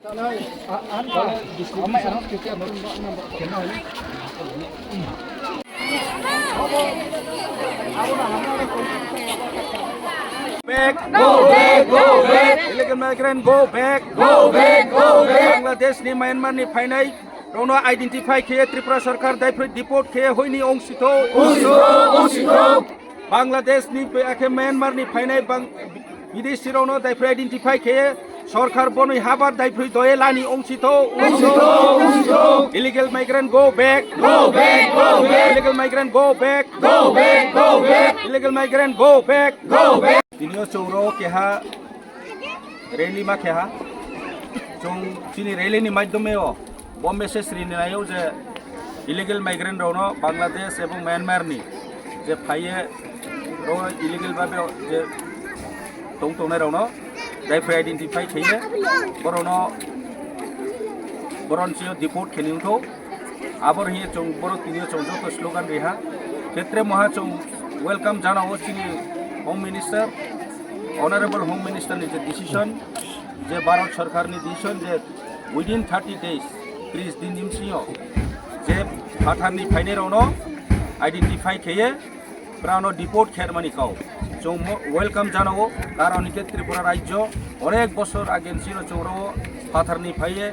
Back, go back, go back. Illegal migrant, go back, go back, go back. Bangladesh ni Myanmar ni फाइनाई रोनो identify किए त्रिपुरा सरकार दायफ्रे deport किए होइनी ओंसितो बांग्लादेश नि आखे Myanmar नि फाइनाई विदेशी रोनो दायफ्रे आइडेंटिफाई किए सरकार बनै हाबार दायफ्रे दये लानी ओंसितो illegal migrant go back, go back, go back. Illegal migrant go back, go back, go back. Illegal migrant go back, go back. Tinio choro keha rally ma keha chung chini rally ni माध्यमे बम message रिनायाव जे illegal migrant रोनो बांग्लादेश एवं Myanmar नि जे फाइये रो illegal बाबे जे तंगतंनाय रोनो जायफोर identify खैये बरनो बरनसियो deport खेलिंगखौ आबर हिये चों बर तिनियो चों जतो स्लोगान रेहा क्षेत्रे महा चों वेलकाम जानाव चिनि home minister honourable home minister नि जे डिसिजन जे भारत सरकार नि डिसिजन जे विदिन 30 days 30 दिन निमसियो जे फाथारनि फाइने रोनो आइडेंटिफाई खैये प्रानो डिपोर्ट खेरमानि काव जों वेलकाम जानाव कारण के त्रिपुरा राज्य अनेक बছর आगेन सिरो चौरो फाथारनि फाइये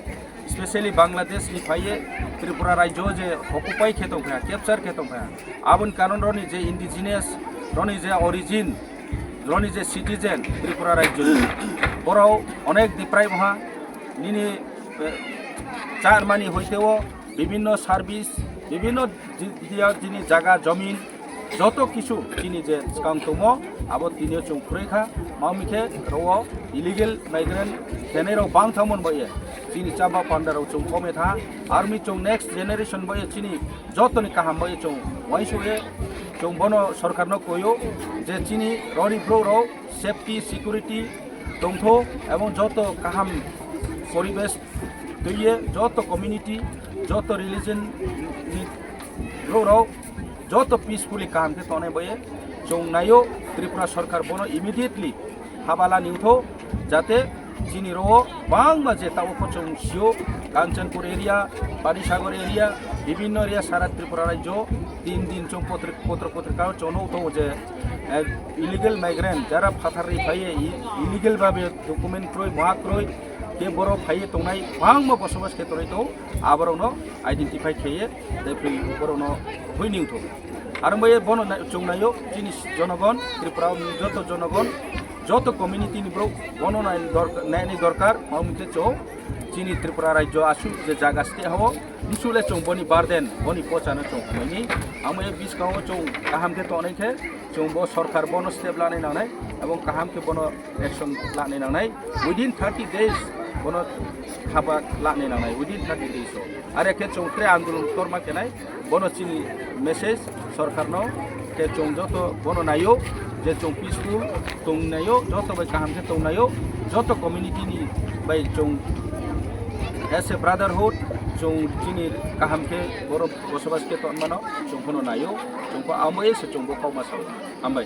स्पेशली बांग्लादेश नि फाइये त्रिपुरा राज्य जे अकुपाई खेतों फैया कैप्चर खेतों फैया आबन कानून रोनी जे इंडिजिनियस रोनी जे ओरिजिन रोनी जे सिटीजन त्रिपुरा राज्य बराव अनेक दिप्राय महा निनी चारमानी হইতেও বিভিন্ন সার্ভিস বিভিন্ন যিনি জায়গা জমিন যত কিছু যিনি যে কাংতম আবো তিনিও চং ফুরেখা মামিখে রো ইলিগেল মাইগ্রেন্ট জেনেরাव বাংথামন বয়ে যিনি চাবা পান্ডারাव চং কমেথা আর্মি চং নেক্সট জেনারেশন বয়ে চিনি যতনি কাহাম বয়ে চং ওয়াইসুয়ে চং বনো সরকারনো কইও যে চিনি রনি ফ্লোরও সেফটি সিকিউরিটি দংথো এবং যত কাহাম পরিবেশ দুইয়ে যত কমিউনিটি যত রিলিজন রোরাও যত পিসফুলি কাহামকে তনে বয়ে চং নাইও ত্রিপুরা সরকার বনো ইমিডিয়েটলি হাবালা নিউথো যাতে চিনি রো বাংলা যে তাও চং সিও কাঞ্চনপুর এরিয়া পানিসাগর এরিয়া বিভিন্ন এরিয়া সারা ত্রিপুরা রাজ্য 3 দিন চং পত্রিকাও চনৌ তো যে ইলিগেল মাইগ্রেন্ট যারা ফাথারি ফাইয়ে ইলিগেল ভাবে ডকুমেন্ট ক্রয় মহা ক্রয় के बरो फाइये तंगनाय बांगमा बसबास खेतरैतो आबरनो आइडेंटिफाई खेये दैफ्रि बरनो हुइनिंथो आरो बे बनो चंगनायो जिनिस जनगण त्रिपुरा जत जनगण जत कम्युनिटी नि ब्रो बनो नायनि दरकार मामुते चो चिनि त्रिपुरा राज्य आसु जे जागास्ते हबो निसुले चों बनि बारदेन बनि पचानो चों मैनि आमे बिसकाव चों काहामके तनैखे चों बो सरकार बनो स्टेप लानाय नानाय एवं काहामके बनो एक्शन लानाय नानाय विदिन 30 days बनो हाबा लानाय नानाय विदिन 30 days आरो के चों ट्रे आंदोलन तरमा केनाय बनो चिनि मेसेज सरकारनो के चों जतो बनो नायो जे चों पीसफुल तंगनायो जतो बाय काहामके तंगनायो जतो कम्युनिटी नि बाय चों एस ए ब्रादारहुड चों चिनि काहामके बर बसबास के तनमानो चों बनो नायो चोंखौ आमय से चोंबो कावमासाव आमबाय